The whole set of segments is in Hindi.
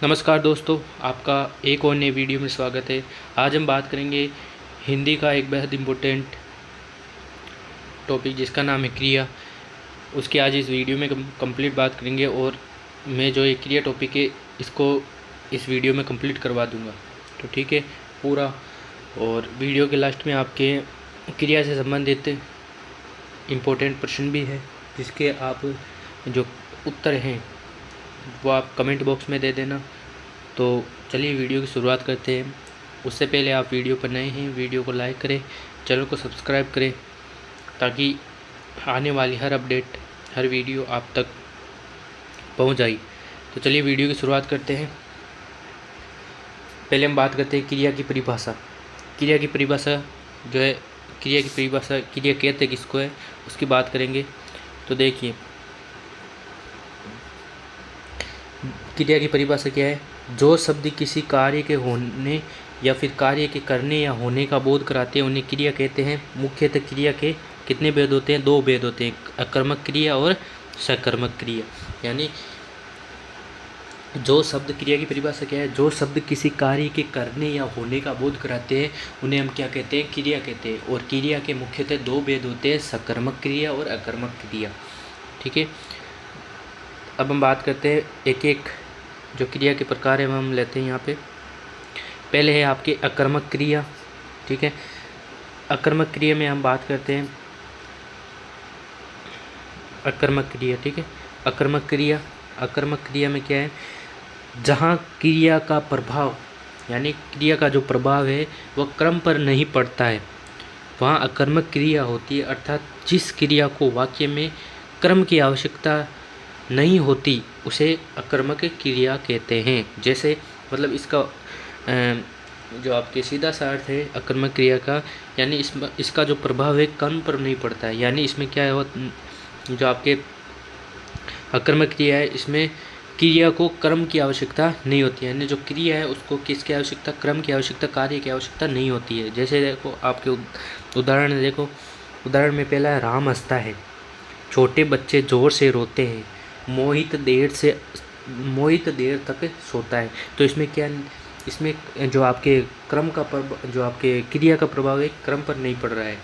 नमस्कार दोस्तों, आपका एक और नए वीडियो में स्वागत है। आज हम बात करेंगे हिंदी का एक बेहद इम्पोर्टेंट टॉपिक जिसका नाम है क्रिया। उसकी आज इस वीडियो में कंप्लीट बात करेंगे और मैं जो ये क्रिया टॉपिक है इसको इस वीडियो में कंप्लीट करवा दूंगा। तो ठीक है पूरा। और वीडियो के लास्ट में आपके क्रिया से संबंधित इम्पोर्टेंट प्रश्न भी है जिसके आप जो उत्तर हैं वो आप कमेंट बॉक्स में दे देना। तो चलिए वीडियो की शुरुआत करते हैं। उससे पहले आप वीडियो पर नए हैं, वीडियो को लाइक करें, चैनल को सब्सक्राइब करें ताकि आने वाली हर अपडेट, हर वीडियो आप तक पहुंच जाए। तो चलिए वीडियो की शुरुआत करते हैं। पहले हम बात करते हैं क्रिया की परिभाषा। क्रिया की परिभाषा जो है, क्रिया की परिभाषा, क्रिया कहते किसको है उसकी बात करेंगे। तो देखिए क्रिया की परिभाषा क्या है। जो शब्द किसी कार्य के होने या फिर कार्य के करने या होने का बोध कराते हैं उन्हें क्रिया कहते हैं। मुख्यतः क्रिया के कितने भेद होते हैं? दो भेद होते हैं, अकर्मक क्रिया और सकर्मक क्रिया। यानी जो शब्द, क्रिया की परिभाषा क्या है, जो शब्द किसी कार्य के करने या होने का बोध कराते हैं उन्हें हम क्या कहते हैं? क्रिया कहते हैं। और क्रिया के मुख्यतः दो भेद होते हैं, सकर्मक क्रिया और अकर्मक क्रिया। ठीक है, अब हम बात करते हैं एक एक जो क्रिया के प्रकार है हम लेते हैं यहाँ पे। पहले है आपके अकर्मक क्रिया। ठीक है, अकर्मक क्रिया में हम बात करते हैं अकर्मक क्रिया। ठीक है, अकर्मक क्रिया में क्या है, जहाँ क्रिया का प्रभाव यानी क्रिया का जो प्रभाव है वह क्रम पर नहीं पड़ता है वहाँ अकर्मक क्रिया होती है। अर्थात जिस क्रिया को वाक्य में क्रम की आवश्यकता नहीं होती उसे अकर्मक क्रिया कहते हैं। जैसे मतलब इसका जो आपके सीधा सा अर्थ है अकर्मक क्रिया का, यानी इसका जो प्रभाव है कर्म पर नहीं पड़ता है। यानी इसमें क्या है, जो आपके अकर्मक क्रिया है इसमें क्रिया को कर्म की आवश्यकता नहीं होती है। यानी जो क्रिया है उसको किसकी आवश्यकता? क्रम की आवश्यकता, कार्य की आवश्यकता नहीं होती है। जैसे देखो आपके उदाहरण देखो, उदाहरण में पहला है राम हंसता है, छोटे बच्चे जोर से रोते हैं, मोहित देर तक सोता है। तो इसमें क्या, इसमें जो आपके क्रम का जो आपके क्रिया का प्रभाव है क्रम पर नहीं पड़ रहा है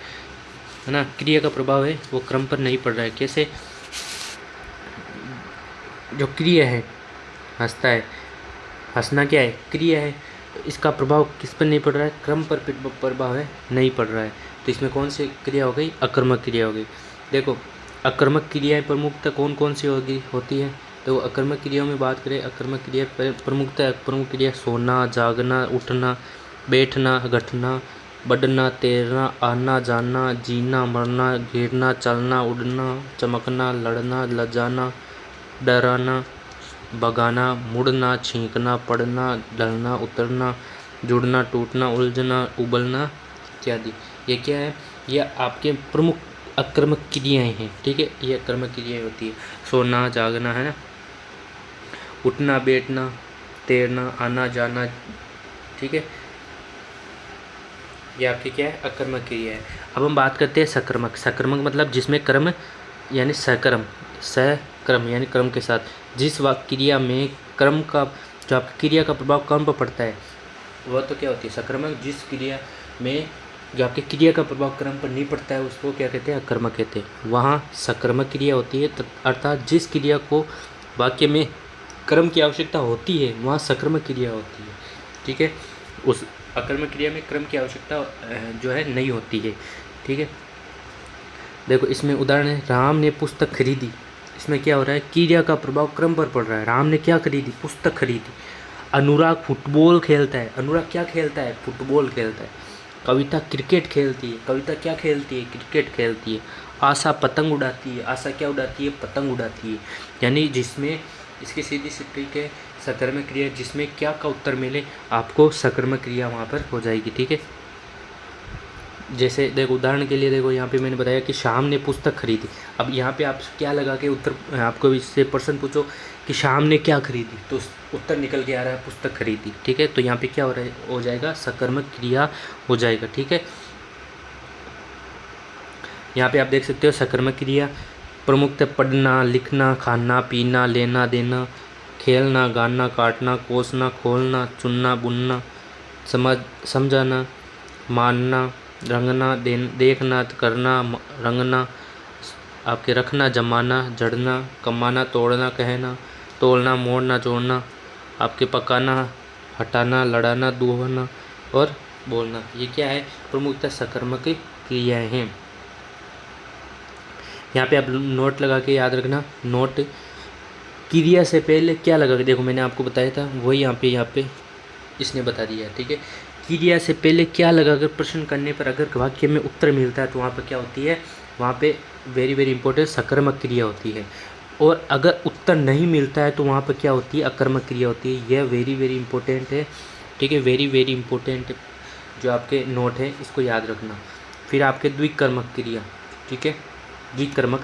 ना। क्रिया का प्रभाव है वो क्रम पर नहीं पड़ रहा है। कैसे? जो क्रिया है हंसता है, हंसना क्या है? क्रिया है। इसका प्रभाव किस पर नहीं पड़ रहा है? क्रम पर प्रभाव है नहीं पड़ रहा है। तो इसमें कौन सी क्रिया हो गई? अकर्मक क्रिया हो गई। देखो अकर्मक क्रियाएं प्रमुखतः कौन कौन सी होती है? तो अकर्मक क्रियाओं में बात करें, अकर्मक क्रिया प्रमुखतः प्रमुख क्रिया सोना, जागना, उठना, बैठना, घटना, बढ़ना, तैरना, आना जाना, जीना, मरना, गिरना, चलना, उड़ना, चमकना, लड़ना, लजाना, डराना, भगाना, मुड़ना, छींकना, पड़ना, ढलना, उतरना, जुड़ना, टूटना, उलझना, उबलना इत्यादि। ये क्या है? ये आपके प्रमुख अकर्मक क्रियाएं हैं। ठीक है, ये अकर्मक क्रियाएं होती है। सोना, जागना, है ना, उठना, बैठना, तैरना, आना जाना। ठीक है, ये आपकी क्या है? अकर्मक क्रिया है। अब हम बात करते हैं सकर्मक। सकर्मक मतलब जिसमें क्रम यानी सक्रम यानी क्रम के साथ, जिस क्रिया में क्रम का, जो आपकी क्रिया का प्रभाव क्रम पर पड़ता है वह तो क्या होती है? सकर्मक। जिस क्रिया में जो आपकी क्रिया का प्रभाव क्रम पर नहीं पड़ता है उसको क्या कहते हैं? अकर्मक कहते हैं। वहाँ सकर्मक क्रिया होती है, अर्थात जिस क्रिया को वाक्य में क्रम की आवश्यकता होती है वहाँ सकर्मक क्रिया होती है। ठीक है, उस अकर्मक क्रिया में क्रम की आवश्यकता जो है नहीं होती है। ठीक है, देखो इसमें उदाहरण है, राम ने पुस्तक खरीदी। इसमें क्या हो रहा है? क्रिया का प्रभाव क्रम पर पड़ रहा है। राम ने क्या खरीदी? पुस्तक खरीदी। अनुराग फुटबॉल खेलता है। अनुराग क्या खेलता है? फुटबॉल खेलता है। कविता क्रिकेट खेलती है। कविता क्या खेलती है? क्रिकेट खेलती है। आशा पतंग उड़ाती है। आशा क्या उड़ाती है? पतंग उड़ाती है। यानी जिसमें इसकी सीधी सी ट्रिक है सकर्मक क्रिया, जिसमें क्या का उत्तर मिले आपको सकर्मक क्रिया वहाँ पर हो जाएगी। ठीक है, जैसे देखो उदाहरण के लिए देखो यहाँ पे मैंने बताया कि श्याम ने पुस्तक खरीदी। अब यहाँ पे आप क्या लगा के उत्तर, आपको इससे प्रश्न पूछो कि श्याम ने क्या खरीदी, तो उत्तर निकल के आ रहा है पुस्तक खरीदी। ठीक है, तो यहाँ पे क्या हो जाएगा? सकर्मक क्रिया हो जाएगा। ठीक है, यहाँ पे आप देख सकते हो सकर्मक क्रिया प्रमुखतः पढ़ना, लिखना, खाना, पीना, लेना देना, खेलना, गाना, काटना, कोसना, खोलना, चुनना, बुनना, समझाना, मानना, रंगना, देखना, करना, रंगना, आपके रखना, जमाना, जड़ना, कमाना, तोड़ना, कहना, तोड़ना, मोड़ना, जोड़ना, आपके पकाना, हटाना, लड़ाना, दुहना और बोलना। ये क्या है? प्रमुखतः सकर्मक क्रियाएं हैं। यहाँ पे आप नोट लगा के याद रखना। नोट क्रिया से पहले क्या लगा के, देखो मैंने आपको बताया था वही यहाँ पे इसने बता दिया है, ठीक है। क्रिया से पहले क्या लगा कर प्रश्न करने पर अगर वाक्य में उत्तर मिलता है तो वहाँ पर क्या होती है? वहाँ पे वेरी वेरी इंपॉर्टेंट सकर्मक क्रिया होती है। और अगर उत्तर नहीं मिलता है तो वहाँ पर क्या होती है? अकर्मक क्रिया होती है। यह वेरी वेरी इंपॉर्टेंट है, ठीक है। वेरी वेरी इंपॉर्टेंट जो आपके नोट है इसको याद रखना। फिर आपके द्विकर्मक क्रिया, ठीक है। द्विकर्मक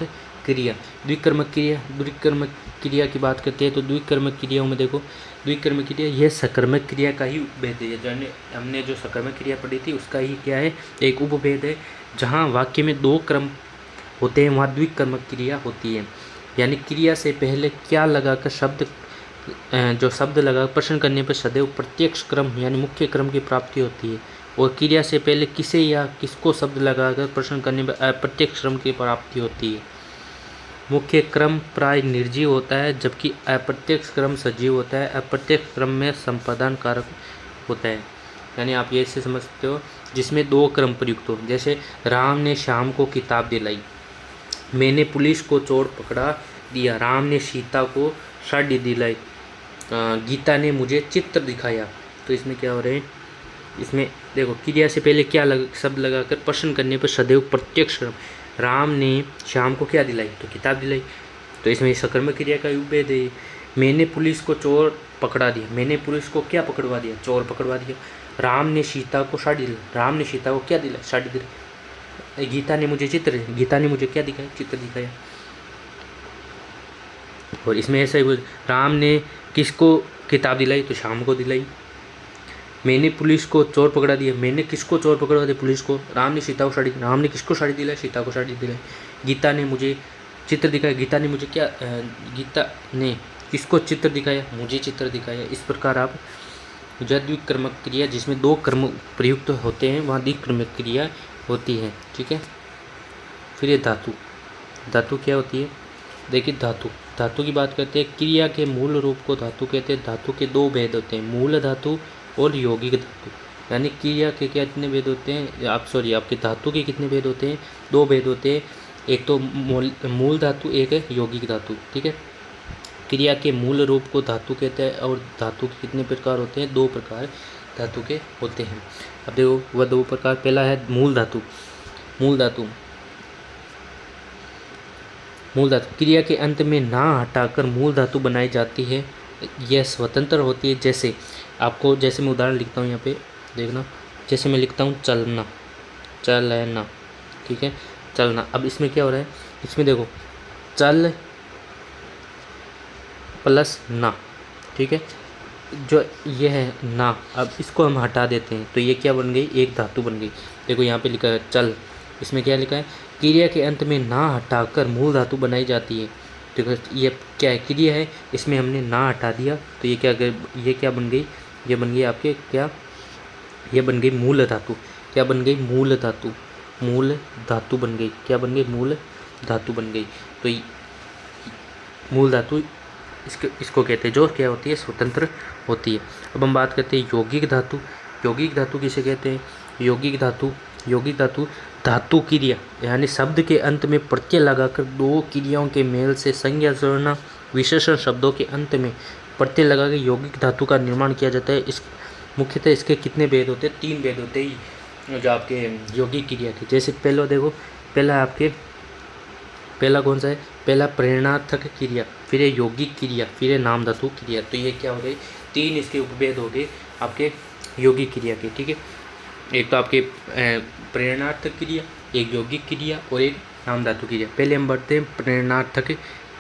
क्रिया की बात करते हैं तो द्विकर्मक क्रियाओं में देखो, द्विकर्मक क्रिया यह सकर्मक क्रिया का ही उपभेद है। जो हमने जो सकर्मक क्रिया पढ़ी थी उसका ही क्या है? एक उपभेद है। जहाँ वाक्य में 2 क्रम होते हैं वहाँ द्विकर्मक क्रिया होती है। यानी क्रिया से पहले क्या लगाकर शब्द लगा प्रश्न करने पर सदैव प्रत्यक्ष क्रम यानी मुख्य क्रम की प्राप्ति होती है। और क्रिया से पहले किसे या किसको शब्द लगाकर प्रश्न करने पर अप्रत्यक्ष क्रम की प्राप्ति होती है। मुख्य क्रम प्राय निर्जीव होता है जबकि अप्रत्यक्ष क्रम सजीव होता है। अप्रत्यक्ष क्रम में संपादन कारक होता है। यानी आप ये ऐसे समझते हो जिसमें 2 क्रम प्रयुक्त हो। जैसे राम ने श्याम को किताब दिलाई, मैंने पुलिस को चोर पकड़ा दिया, राम ने सीता को साड़ी दिलाई, गीता ने मुझे चित्र दिखाया। तो इसमें क्या हो रहा है? इसमें देखो क्रिया से पहले क्या शब्द लगाकर प्रश्न करने पर सदैव प्रत्यक्ष क्रम। राम ने श्याम को क्या दिलाई? तो किताब दिलाई। तो इसमें सकर्मक क्रिया का उपभेद है। मैंने पुलिस को चोर पकड़ा दिया, मैंने पुलिस को क्या पकड़वा दिया? चोर पकड़वा दिया। राम ने सीता को साड़ी दिलाई, राम ने सीता को क्या दिलाई? साड़ी दिलाई। गीता ने मुझे गीता ने मुझे क्या दिखाया? चित्र दिखाया। और इसमें ऐसा ही राम ने किसको किताब दिलाई? तो श्याम को दिलाई। मैंने पुलिस को चोर पकड़ा दिया, मैंने किसको चोर पकड़वा दिया? पुलिस को। राम ने सीता को साड़ी, राम ने किसको साड़ी दिलाई? सीता को साड़ी दिलाई। गीता ने मुझे चित्र दिखाया, गीता ने मुझे क्या गीता ने किसको चित्र दिखाया? मुझे चित्र दिखाया। इस प्रकार आप द्विकर्मक क्रिया जिसमें 2 कर्म प्रयुक्त होते हैं वहाँ द्विकर्मक क्रिया होती है, ठीक है। फिर ये धातु क्या होती है? देखिए धातु की बात करते हैं। क्रिया के मूल रूप को धातु कहते हैं। धातु के 2 भेद होते हैं, मूल धातु और यौगिक धातु। यानी क्रिया के कितने भेद होते हैं? आपके धातु के कितने भेद होते हैं? 2 भेद होते हैं। एक तो मूल धातु, एक है यौगिक धातु, ठीक है। क्रिया के मूल रूप को धातु कहते हैं। और धातु के कितने प्रकार होते हैं? 2 प्रकार धातु के होते हैं। अब देखो वह 2 प्रकार, पहला है मूल धातु क्रिया के अंत में ना हटाकर मूल धातु बनाई जाती है। यह स्वतंत्र होती है। जैसे मैं उदाहरण लिखता हूँ यहाँ पे देखना। जैसे मैं लिखता हूँ चलना, ठीक है, चलना। अब इसमें क्या हो रहा है? इसमें देखो चल प्लस ना, ठीक है। जो ये है ना, अब इसको हम हटा देते हैं तो ये क्या बन गई? एक धातु बन गई। देखो यहाँ पे लिखा है चल, इसमें क्या लिखा है? क्रिया के अंत में ना हटाकर मूल धातु बनाई जाती है। देखो ये क्या है? क्रिया है, इसमें हमने ना हटा दिया तो ये क्या बन गई? ये बन गई आपके क्या? ये बन गई मूल धातु। क्या बन गई? मूल धातु बन गई। क्या बन गई? मूल धातु बन गई। तो मूल धातु इसको कहते हैं जो क्या होती है? स्वतंत्र होती है। अब हम बात करते हैं यौगिक धातु। यौगिक धातु किसे कहते हैं? यौगिक धातु धातु क्रिया यानी शब्द के अंत में प्रत्यय लगाकर 2 क्रियाओं के मेल से संज्ञा जोड़ना, विशेषण शब्दों के अंत में प्रत्यय लगाकर यौगिक धातु का निर्माण किया जाता है। मुख्यतः इसके कितने भेद होते हैं? 3 भेद होते हैं जो आपके यौगिक क्रिया के। जैसे पहला देखो, पहला कौन सा है? पहला प्रेरणार्थक क्रिया, फिर है यौगिक क्रिया, फिर है नाम धातु क्रिया। तो ये क्या हो गए? 3 इसके उपभेद हो गए आपके यौगिक क्रिया के, ठीक है। एक तो आपके प्रेरणार्थक क्रिया, एक यौगिक क्रिया और एक नाम धातु क्रिया। पहले हम बढ़ते हैं प्रेरणार्थक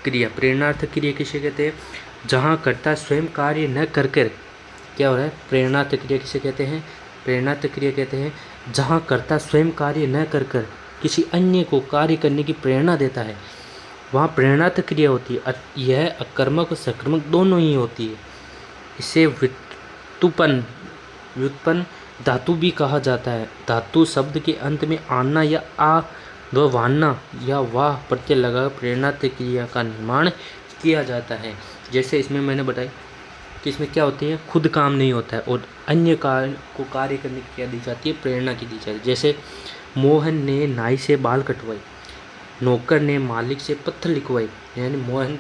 क्रिया। प्रेरणार्थक क्रिया किसे कहते हैं? जहाँ कर्ता स्वयं कार्य न कर क्या हो रहा है? प्रेरणार्थक क्रिया किसे कहते हैं? प्रेरणार्थक क्रिया कहते हैं जहाँ कर्ता स्वयं कार्य न कर किसी अन्य को कार्य करने की प्रेरणा देता है। वहाँ प्रेरणात्मक क्रिया होती है। यह अकर्मक और सकर्मक दोनों ही होती है। इसे व्युत्पन्न धातु भी कहा जाता है। धातु शब्द के अंत में आना या आ व वाना या वाह प्रत्यय लगा प्रेरणात्मक क्रिया का निर्माण किया जाता है। जैसे इसमें मैंने बताया कि इसमें क्या होती है, खुद काम नहीं होता है और अन्य कार्य को कार्य करने की क्रिया दी जाती है, प्रेरणा की दी जाती है। जैसे मोहन ने नाई से बाल कटवाए, नौकर ने मालिक से पत्र लिखवाई। यानी मोहन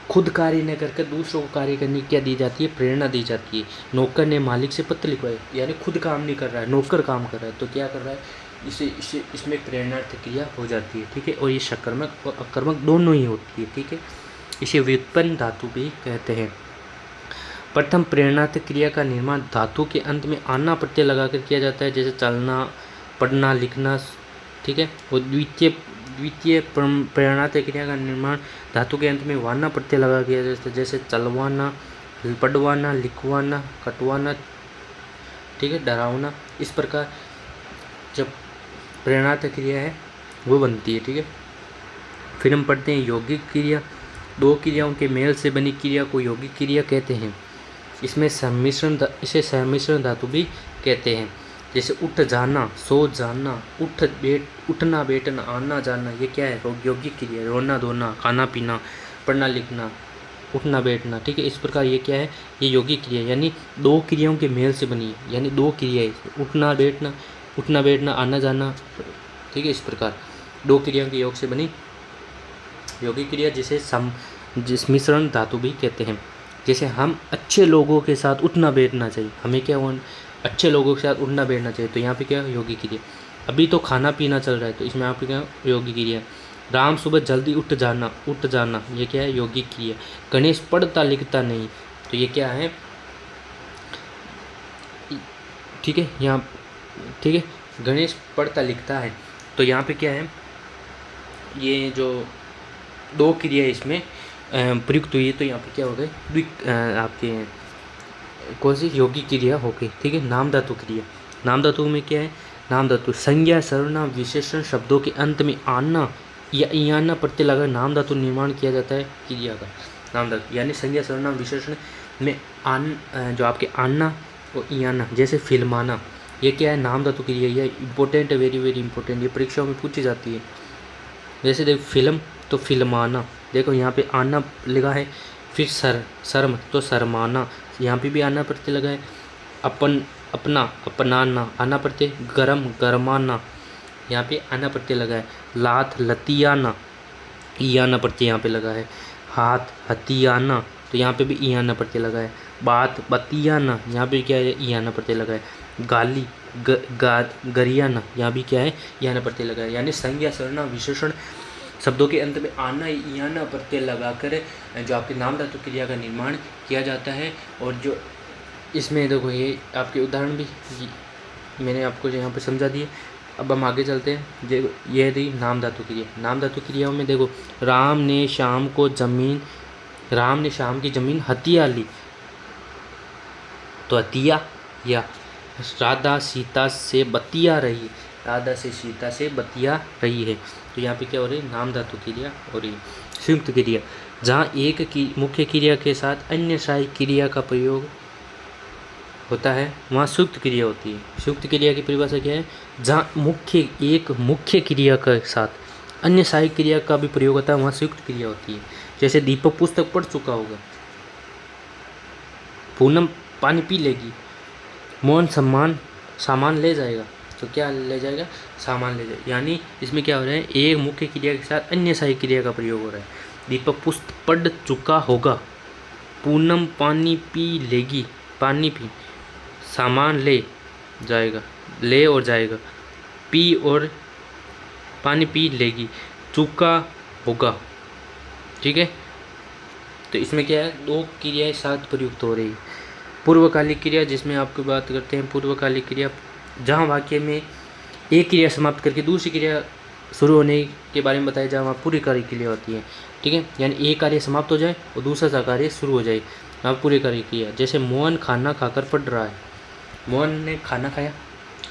खुद कार्य न करके दूसरों को कार्य करने की क्या दी जाती है, प्रेरणा दी जाती है। नौकर ने मालिक से पत्र लिखवाए, यानी खुद काम नहीं कर रहा है, नौकर काम कर रहा है, तो क्या कर रहा है, इसमें प्रेरणात्मक क्रिया हो जाती है। ठीक है, और ये सकर्मक और अकर्मक दोनों ही होती है। ठीक है, इसे व्युत्पन्न धातु भी कहते हैं। प्रथम प्रेरणात्मक क्रिया का निर्माण धातु के अंत में आना प्रत्यय लगाकर किया जाता है, जैसे चलना, पढ़ना, लिखना। ठीक है, और द्वितीय प्रेरणात्मक क्रिया का निर्माण धातु के अंत में वाना प्रत्यय लगा किया जाता है, जैसे चलवाना, पढ़वाना, लिखवाना, कटवाना। ठीक है, डरावना। इस प्रकार जब प्रेरणात्मक क्रिया है वो बनती है। ठीक है, फिर हम पढ़ते हैं यौगिक क्रिया। दो क्रियाओं के मेल से बनी क्रिया को यौगिक क्रिया कहते हैं। इसे सम्मिश्रण धातु भी कहते हैं। जैसे उठ जाना, सो जाना, उठना बैठना, आना जाना, ये क्या है, यौगिक क्रिया। रोना धोना, खाना पीना, पढ़ना लिखना, उठना बैठना। ठीक है, इस प्रकार ये क्या है, ये यौगिक क्रिया, यानी दो क्रियाओं के मेल से बनी है, यानी दो क्रियाएं, उठना बैठना, आना जाना। ठीक है, इस प्रकार दो क्रियाओं के योग से बनी यौगिक क्रिया, जिसे मिश्रण धातु भी कहते हैं। जैसे हम अच्छे लोगों के साथ उठना बैठना चाहिए, हमें क्या अच्छे लोगों के साथ उठना बैठना चाहिए, तो यहाँ पे क्या यौगिक क्रिया। अभी तो खाना पीना चल रहा है, तो इसमें यहाँ पे क्या यौगिक क्रिया। राम सुबह जल्दी उठ जाना, ये क्या है, यौगिक क्रिया। गणेश पढ़ता लिखता नहीं, तो ये क्या है, ठीक है, यहाँ ठीक है, गणेश पढ़ता लिखता है, तो यहाँ पे क्या है, ये जो दो क्रिया इसमें प्रयुक्त हुई है, तो यहाँ पे क्या हो गए, आपके कौन सी यौगिक क्रिया हो गई। ठीक है, नाम धातु क्रिया। नाम धातु में क्या है, नाम धातु संज्ञा सर्वनाम विशेषण शब्दों के अंत में आना या इयाना प्रत्यय लगा नाम धातु निर्माण किया जाता है क्रिया का। नाम धातु यानी संज्ञा सर्वनाम विशेषण में जो आपके आना और इयाना, जैसे फिल्माना, ये क्या है, नाम धातु क्रिया। यह इंपॉर्टेंट है, वेरी वेरी इंपॉर्टेंट, ये परीक्षाओं में पूछी जाती है। जैसे देखो फिल्म, तो फिल्माना, देखो यहाँ पे आना लगा है। फिर शर्म, तो शर्माना, यहाँ पे भी आना प्रत्यय लगा है। अपनाना, आना प्रत्यय। गरमाना, यहाँ पे आना प्रत्यय लगा है। लात, लतियाना, ईयाना प्रत्यय यहाँ पे लगा है। हाथ, हथियाना, तो यहाँ पे भी ईयाना प्रत्यय लगा है। बात, बतियाना, यहाँ पे क्या है, ईयाना प्रत्यय लगा है। गाली, गरियाना, यहाँ भी क्या है, ईयाना प्रत्यय लगा है। यानी संज्ञा सर्वनाम विशेषण शब्दों के अंत में आना इयाना प्रत्यय लगाकर जो आपके नाम धातु क्रिया का निर्माण किया जाता है। और जो इसमें देखो, ये आपके उदाहरण भी मैंने आपको यहाँ पे समझा दिए। अब हम आगे चलते हैं। देखो ये रही नाम धातु क्रिया। नाम धातु क्रियाओं में देखो, राम ने शाम की ज़मीन हथिया ली, तो हथिया। या राधा सीता से बतिया रही, राधा से सीता से बतिया रही है, तो यहाँ पे क्या हो रही है, नाम धातु क्रिया हो रही है। संयुक्त क्रिया, जहाँ एक की मुख्य क्रिया के साथ अन्य सहायक क्रिया का प्रयोग होता है, वहाँ संयुक्त क्रिया होती है। संयुक्त क्रिया की परिभाषा क्या है, जहाँ एक मुख्य क्रिया के साथ अन्य सहायक क्रिया का भी प्रयोग होता है, वहाँ संयुक्त क्रिया होती है। जैसे दीपक पुस्तक पढ़ चुका होगा, पूनम पानी पी लेगी, मोहन सामान ले जाएगा, तो क्या ले जाएगा, सामान ले जाएगा। यानी इसमें क्या हो रहा है, एक मुख्य क्रिया के साथ अन्य सहायक क्रिया का प्रयोग हो रहा है। दीपक पुस्तक पढ़ चुका होगा, पूनम पानी पी लेगी, पानी पी, सामान ले जाएगा, ले और जाएगा, पी और पानी पी लेगी, चुका होगा। ठीक है, तो इसमें क्या है, दो क्रियाएं साथ प्रयुक्त हो रही है। पूर्वकालिक क्रिया, जिसमें आपकी बात करते हैं पूर्वकालिक क्रिया, जहाँ वाक्य में एक क्रिया समाप्त करके दूसरी क्रिया शुरू होने के बारे में बताया जाए, वहाँ पूर्वकालिक क्रिया होती है। ठीक है, यानी एक कार्य समाप्त हो जाए और दूसरा कार्य शुरू हो जाए, वहाँ पूर्वकालिक क्रिया। जैसे मोहन खाना खाकर पढ़ रहा है, मोहन ने खाना खाया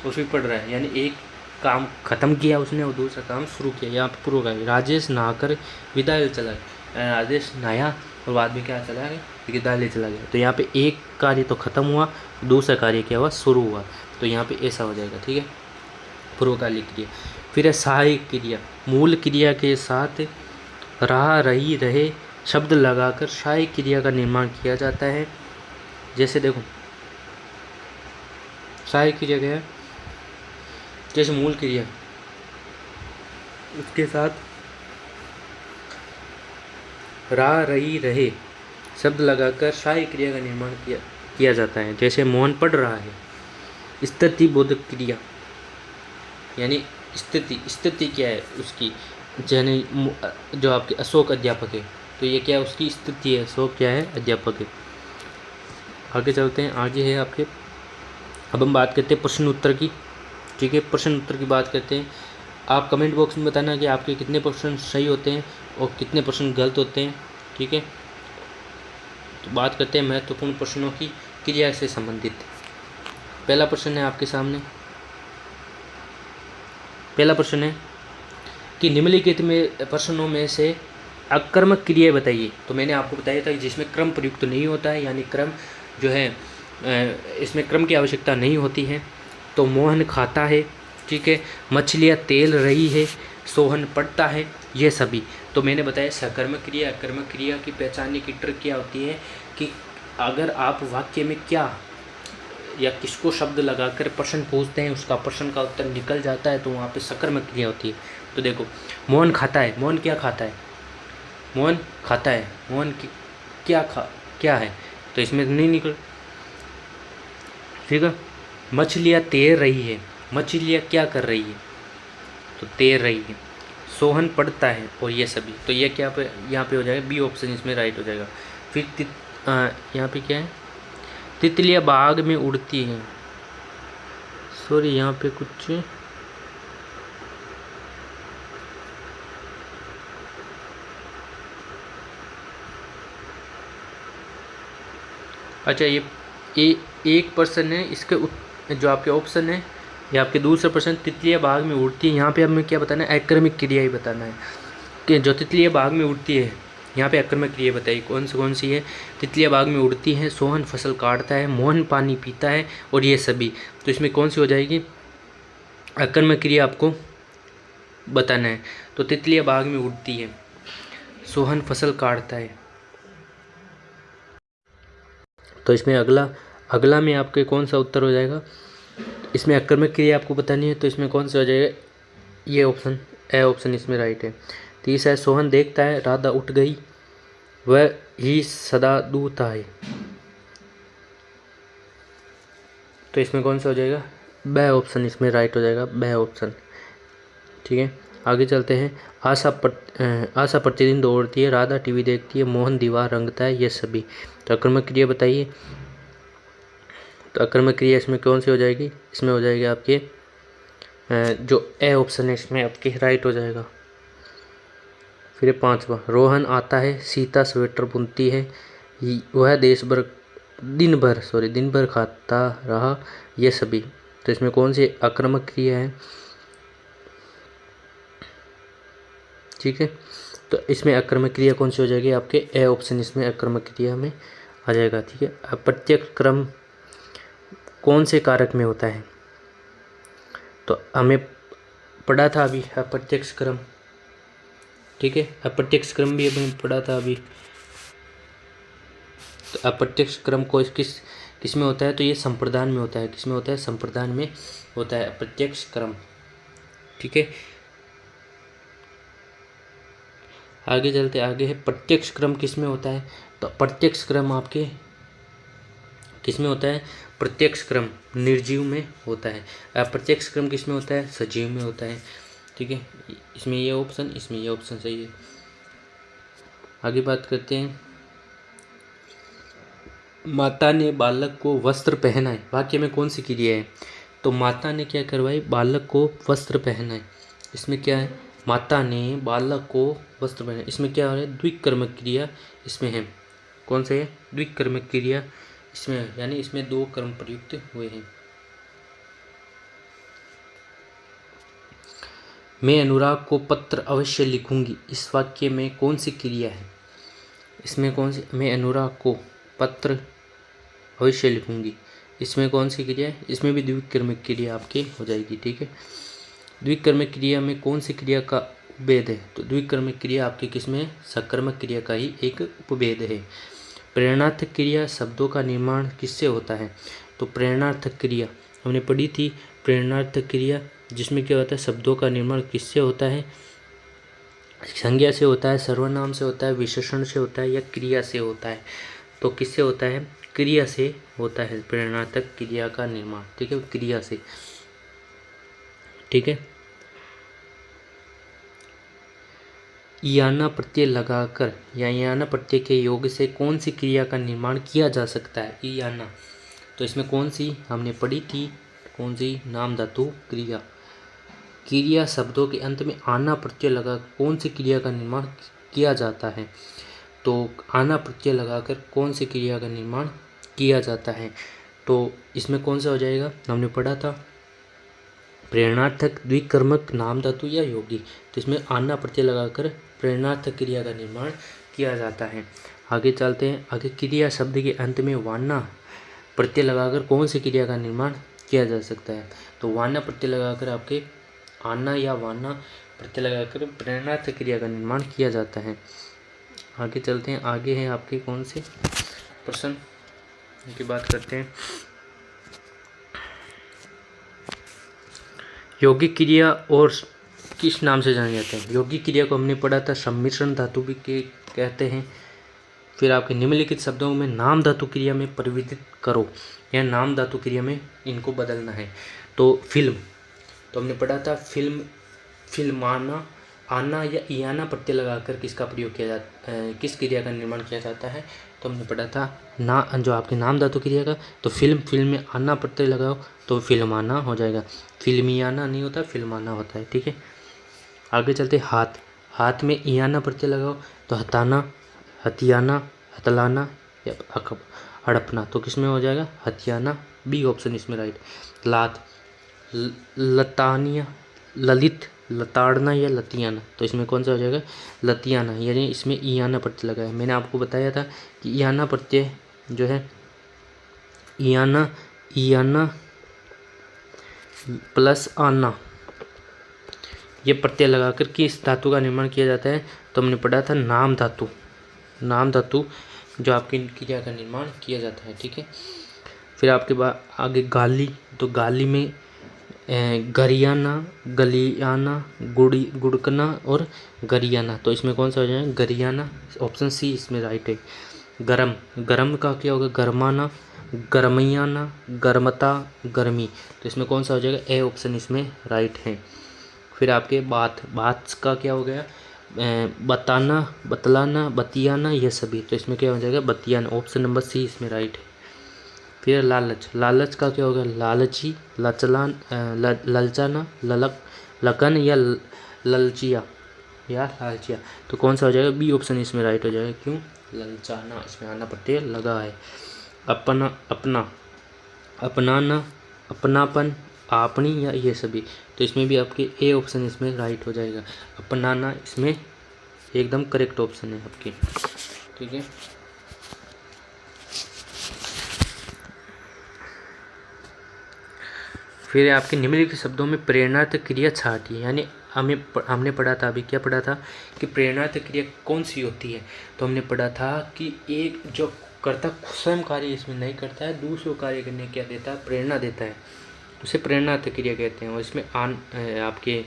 और फिर पढ़ रहा है, यानी एक काम ख़त्म किया उसने और दूसरा काम शुरू किया। यहाँ पे पूर्व कार्य, राजेश नहाकर विद्यालय चला गया। राजेश नहाया और बाद में क्या चला गया, विद्यालय चला गया। तो यहाँ पे एक कार्य तो ख़त्म हुआ, दूसरा कार्य क्या हुआ, शुरू हुआ। तो यहाँ पे ऐसा हो जाएगा, ठीक है, पूर्वकालिक क्रिया। फिर है सहायक क्रिया, मूल क्रिया के साथ रहा, रही, रहे शब्द लगाकर सहायक क्रिया का निर्माण किया जाता है। जैसे देखो सहायक क्रिया क्या है, जैसे मूल क्रिया उसके साथ रहा, रही, रहे शब्द लगाकर सहायक क्रिया का निर्माण किया जाता है। जैसे मोहन पढ़ रहा है, स्थिति बोधक क्रिया, यानी स्थिति क्या है उसकी, यानी जो आपके अशोक अध्यापक है तो ये क्या है, उसकी स्थिति है, अशोक क्या है, अध्यापक है। आगे चलते हैं, आगे है आपके, अब हम बात करते हैं प्रश्न उत्तर की, ठीक है। प्रश्न उत्तर की बात करते हैं, आप कमेंट बॉक्स में बताना कि आपके कितने प्रश्न सही होते हैं और कितने प्रश्न गलत होते हैं, ठीक है। तो बात करते हैं महत्वपूर्ण प्रश्नों की क्रिया से संबंधित। पहला प्रश्न है आपके सामने, पहला प्रश्न है कि निम्नलिखित में प्रश्नों में से अकर्मक क्रिया बताइए। तो मैंने आपको बताया था कि जिसमें क्रम प्रयुक्त नहीं होता है, यानी क्रम जो है इसमें क्रम की आवश्यकता नहीं होती है। तो मोहन खाता है, ठीक है, मछलियाँ तैर रही है, सोहन पढ़ता है, ये सभी। तो मैंने बताया सकर्मक क्रिया अकर्मक क्रिया की पहचानने की ट्रिक क्या होती है कि अगर आप वाक्य में क्या या किसको शब्द लगाकर प्रश्न पूछते हैं, उसका प्रश्न का उत्तर निकल जाता है, तो वहाँ पे सकर्मक क्रिया होती है। तो देखो मोहन खाता है, मोहन क्या खाता है, मोहन खाता है, मोहन क्या है, तो इसमें नहीं निकल, ठीक है। मछलियाँ तैर रही है, मछलियाँ क्या कर रही है, तो तैर रही है। सोहन पढ़ता है और ये सभी, तो ये क्या पे यहाँ पे हो जाएगा, बी ऑप्शन इसमें राइट हो जाएगा। फिर यहाँ पे क्या है, तितलियाँ बाग में उड़ती हैं, सॉरी यहाँ पे कुछ अच्छा, ये एक पर्सन है, इसके जो आपके ऑप्शन है ये आपके दूसरा प्रश्न, तितलियाँ बाग में उड़ती है, यहाँ पे हमें क्या बताना है, अक्रमिक क्रिया ही बताना है कि जो तितलियाँ बाग में उड़ती है, यहाँ पे अक्रमिक क्रिया बताइए कौन सी है। तितलियाँ बाग में उड़ती हैं, सोहन फसल काटता है, मोहन पानी पीता है और ये सभी, तो इसमें कौन सी हो जाएगी, अक्रमिक क्रिया आपको बताना है। तो तितलियाँ बाग में उड़ती है, सोहन फसल काटता है, तो इसमें अगला में आपके कौन सा उत्तर हो जाएगा, इसमें अकर्मक क्रिया आपको बतानी है, तो इसमें कौन सा हो जाएगा, ये ऑप्शन ए ऑप्शन इसमें राइट है। तीसरा है सोहन देखता है, राधा उठ गई, वह ही सदा दूत है, तो इसमें कौन सा हो जाएगा, बे ऑप्शन इसमें राइट हो जाएगा, बे ऑप्शन, ठीक है। आगे चलते हैं, आशा प्रतिदिन दौड़ती है, राधा टीवी देखती है, मोहन दीवार रंगता है, ये सभी। तो अकर्मक क्रिया बताइए, तो अकर्मक क्रिया इसमें कौन सी हो जाएगी, इसमें हो जाएगी आपके जो ए ऑप्शन है इसमें आपके राइट हो जाएगा। फिर पांचवा, रोहन आता है, सीता स्वेटर बुनती है, वह दिन भर खाता रहा, ये सभी। तो इसमें कौन सी आक्रामक क्रिया है, ठीक है। तो इसमें आक्रामक क्रिया कौन सी हो जाएगी, आपके ए ऑप्शन इसमें आक्रामक क्रिया में आ जाएगा, ठीक है। अप्रत्यक्ष क्रम कौन से कारक में होता है, तो हमें पढ़ा था अभी अप्रत्यक्ष क्रम, ठीक है, अप्रत्यक्ष क्रम भी अभी पढ़ा था अभी। तो अप्रत्यक्ष क्रम को किस में होता है, तो ये संप्रदान में होता है, किस में होता है, संप्रदान में होता है अप्रत्यक्ष क्रम, ठीक है। आगे चलते, आगे है प्रत्यक्ष क्रम किस में होता है, तो प्रत्यक्ष क्रम आपके किस में होता है, प्रत्यक्ष क्रम निर्जीव में होता है, अप्रत्यक्ष क्रम किस में होता है, सजीव में होता है, ठीक है। इसमें ये ऑप्शन, इसमें ये ऑप्शन सही है। आगे बात करते हैं, माता ने बालक को वस्त्र पहनाए, वाक्य में कौन सी क्रिया है, तो माता ने क्या करवाई, बालक को वस्त्र पहनाए, इसमें क्या है, माता ने बालक को वस्त्र पहनाए, इसमें क्या हो रहा है, द्विकर्मक क्रिया इसमें है, कौन से है, द्विकर्मक क्रिया इसमें है, यानी इसमें दो कर्म प्रयुक्त हुए हैं। मैं अनुराग को पत्र अवश्य लिखूंगी, इस वाक्य में कौन सी क्रिया है? इसमें कौन सी? मैं अनुराग को पत्र अवश्य लिखूंगी, इसमें कौन सी क्रिया है? इसमें भी द्विकर्मक क्रिया आपकी हो जाएगी। ठीक है, द्विकर्मक क्रिया में कौन सी क्रिया का उपभेद है? तो द्विकर्मक क्रिया आपकी किसमें? सकर्मक क्रिया का ही एक उपभेद है। प्रेरणार्थक क्रिया शब्दों का निर्माण किससे होता है? तो प्रेरणार्थक क्रिया हमने पढ़ी थी, प्रेरणार्थक क्रिया जिसमें क्या होता है? शब्दों का निर्माण किससे होता है? संज्ञा से होता है, सर्वनाम से होता है, विशेषण से होता है या क्रिया से होता है? तो किससे होता है? क्रिया से होता है प्रेरणार्थक क्रिया का निर्माण। ठीक है, क्रिया से। ठीक है, याना प्रत्यय लगाकर या याना प्रत्यय के योग से कौन सी क्रिया का निर्माण किया जा सकता है? याना, तो इसमें कौन सी हमने पढ़ी थी? कौन सी? नाम धातु क्रिया। क्रिया शब्दों के अंत में आना प्रत्यय लगा कौन सी क्रिया का निर्माण किया जाता है? तो आना प्रत्यय लगाकर कौन सी क्रिया का निर्माण किया जाता है? तो इसमें कौन सा हो जाएगा? हमने पढ़ा था प्रेरणार्थक, द्विकर्मक, नाम धातु या योगी। तो इसमें आना प्रत्यय लगाकर प्रेरणार्थक क्रिया का निर्माण किया जाता है। आगे चलते हैं। आगे क्रिया शब्द के अंत में वाना प्रत्यय लगाकर कौन सी क्रिया का निर्माण किया जा सकता है? तो वाना प्रत्यय लगाकर आपके आना या वाना प्रत्यय लगाकर प्रेरणार्थक क्रिया का निर्माण किया जाता है। आगे चलते हैं। आगे हैं आपके कौन से प्रश्न की बात करते हैं। यौगिक क्रिया और किस नाम से जाने जाते हैं? यौगिक क्रिया को हमने पढ़ा था सम्मिश्रण धातु भी कहते हैं। फिर आपके निम्नलिखित शब्दों में नाम धातु क्रिया में परिवर्तित करो या नाम धातु क्रिया में इनको बदलना है। तो फिल्म, तो हमने पढ़ा था फिल्म, फिल्माना, आना या इयाना प्रत्यय लगाकर किसका प्रयोग किया जाता है? किस क्रिया का निर्माण किया जाता है? तो हमने पढ़ा था ना, जो आपके नाम धातु क्रिया का। तो फिल्म, फिल्म में आना प्रत्यय लगाओ तो फिल्माना हो जाएगा। फिल्मियाना नहीं होता, फिल्माना होता है। ठीक है, आगे चलते। हाथ, हाथ में इयाना प्रत्यय लगाओ तो हताना, हथियाना, हतलाना या हड़पना। तो किस में हो जाएगा? हथियाना, बी ऑप्शन इसमें राइट। लात, लतानिया, ललित, लताड़ना या लतियाना। तो इसमें कौन सा हो जाएगा? लतियाना, यानी इसमें इयाना प्रत्यय लगा है। मैंने आपको बताया था कि इयाना प्रत्यय जो है इयाना, इयाना प्लस आना, ये प्रत्यय लगाकर किस धातु का निर्माण किया जाता है? तो हमने पढ़ा था नाम धातु, नाम धातु जो आपकी क्रिया का निर्माण किया जाता है। ठीक है, फिर आपके बाद आगे गाली, तो गाली में गरियाना, गलियाना, गुड़कना और गरियाना। तो इसमें कौन सा हो जाएगा? गरियाना, ऑप्शन सी इसमें राइट है। गरम, गरम का क्या होगा? गरमाना, गरमैयाना, गरमता, गर्मी। तो इसमें कौन सा हो जाएगा? ए ऑप्शन इसमें राइट है। फिर आपके बात, बात का क्या हो गया? बताना, बतलाना, बतियाना, ये सभी। तो इसमें क्या हो जाएगा? बतियाना, ऑप्शन नंबर सी इसमें राइट है। फिर लालच, लालच का क्या होगा? लालची, लचलान, ललचाना, ललक, लकन या ललचिया या लालचिया। तो कौन सा हो जाएगा? बी ऑप्शन इसमें राइट हो जाएगा। क्यों? ललचाना, इसमें आना प्रत्यय लगा है। अपना, अपना, अपनाना, अपनापन, आपनी या ये सभी। तो इसमें भी आपके ए ऑप्शन इसमें राइट हो जाएगा। अपनाना इसमें एकदम करेक्ट ऑप्शन है आपकी। ठीक है, फिर आपके निम्नलिखित शब्दों में प्रेरणार्थ क्रिया छाटिए, यानी हमने पढ़ा था, अभी क्या पढ़ा था कि प्रेरणार्थ क्रिया कौन सी होती है? तो हमने पढ़ा था कि एक जो कर्ता स्वयं कार्य इसमें नहीं करता है, दूसरों कार्य करने क्या देता है? प्रेरणा देता है, उसे प्रेरणार्थ क्रिया कहते हैं। और इसमें आपके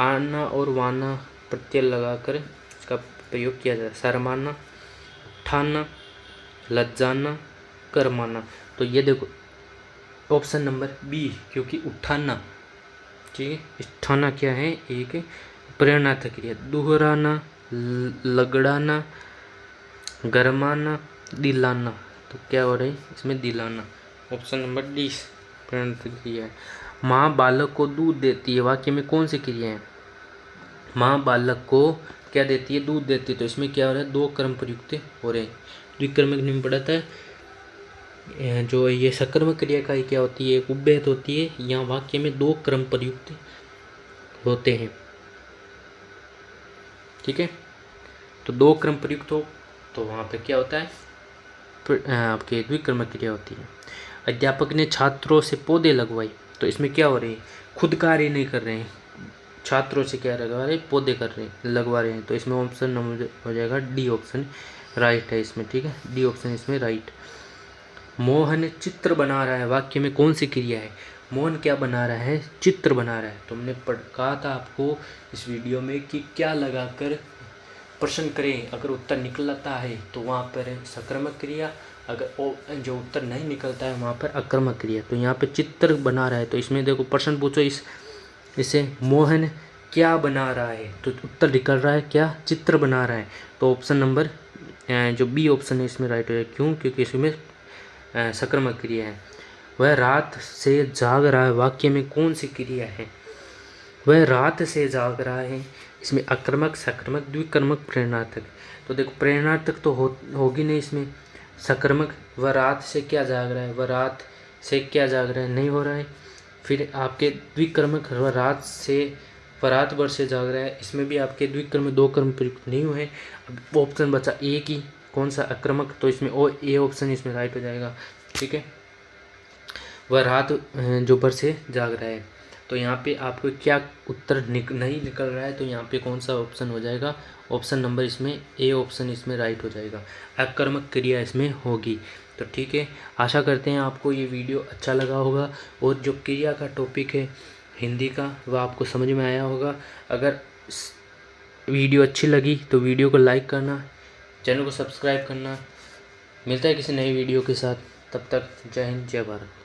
आना और वाना प्रत्यय लगाकर इसका प्रयोग किया जाता है। शर्माना, ठाना, लज्जाना, करमाना। तो ये देखो ऑप्शन नंबर बी, क्योंकि उठाना, ठीक है, उठाना क्या है? एक प्रेरणार्थ क्रिया। दोहराना, लगड़ाना, गरमाना, दिलाना। तो क्या हो रहा है इसमें? दिलाना, ऑप्शन नंबर डी प्रेरणार्थ क्रिया है। माँ बालक को दूध देती है, वाक्य में कौन सी क्रिया है? माँ बालक को क्या देती है? दूध देती है। तो इसमें क्या हो रहा है? दो कर्म प्रयुक्त हो रहे हैं। द्विकर्मक नियम पढ़ा था, जो ये सकर्मक क्रिया का क्या होती है? एक उपभेद होती है। यहाँ वाक्य में दो क्रम प्रयुक्त होते हैं। ठीक है। तो दो क्रम प्रयुक्त हो तो वहाँ पे क्या होता है, आपके द्विकर्मक क्रिया होती है। अध्यापक ने छात्रों से पौधे लगवाए, तो इसमें क्या हो रही है, खुद कार्य नहीं कर रहे हैं, छात्रों से क्या लगवा रहे हैं, पौधे कर रहे हैं, लगवा रहे हैं। तो इसमें ऑप्शन नंबर हो जाएगा डी ऑप्शन राइट है इसमें, ठीक है, डी ऑप्शन इसमें राइट। मोहन चित्र बना रहा है, वाक्य में कौन सी क्रिया है, मोहन क्या बना रहा है, चित्र बना रहा है। तो हमने कहा था आपको इस वीडियो में कि क्या लगाकर प्रश्न करें, अगर उत्तर निकलता है तो वहाँ पर सक्रमक क्रिया, अगर जो उत्तर नहीं निकलता है वहाँ पर अक्रमक क्रिया। तो यहाँ पे चित्र बना रहा है, तो इसमें देखो प्रश्न पूछो इसे मोहन क्या बना रहा है, तो उत्तर निकल रहा है क्या, चित्र बना रहा है। तो ऑप्शन नंबर जो बी ऑप्शन है इसमें राइट है। क्यों, क्योंकि इसमें सक्रमक क्रिया है। वह रात से जाग रहा है, वाक्य में कौन सी क्रिया है, वह रात से जाग रहा है। इसमें अक्रमक, सक्रमक, द्विकर्मक, प्रेरणार्थक। तो देखो प्रेरणार्थक तो होगी नहीं इसमें, सक्रमक वह रात से क्या जाग रहा है, वह रात से क्या जाग रहा है, नहीं हो रहा है। फिर आपके द्विकर्मक वह रात से, वह रात भर से जाग रहा है, इसमें भी आपके द्विकर्म दो कर्म प्रयुक्त नहीं हुए। अब ऑप्शन बचा ए की, कौन सा, अक्रमक। तो इसमें ए ऑप्शन इसमें राइट हो जाएगा, ठीक है। वह रात जो भर से जाग रहा है, तो यहाँ पे आपको क्या उत्तर नहीं निकल रहा है, तो यहाँ पे कौन सा ऑप्शन हो जाएगा, ऑप्शन नंबर इसमें ए ऑप्शन इसमें राइट हो जाएगा, अकर्मक क्रिया इसमें होगी। तो ठीक है, आशा करते हैं आपको ये वीडियो अच्छा लगा होगा और जो क्रिया का टॉपिक है हिंदी का वह आपको समझ में आया होगा। अगर वीडियो अच्छी लगी तो वीडियो को लाइक करना, चैनल को सब्सक्राइब करना। मिलता है किसी नई वीडियो के साथ, तब तक जय हिंद जय भारत।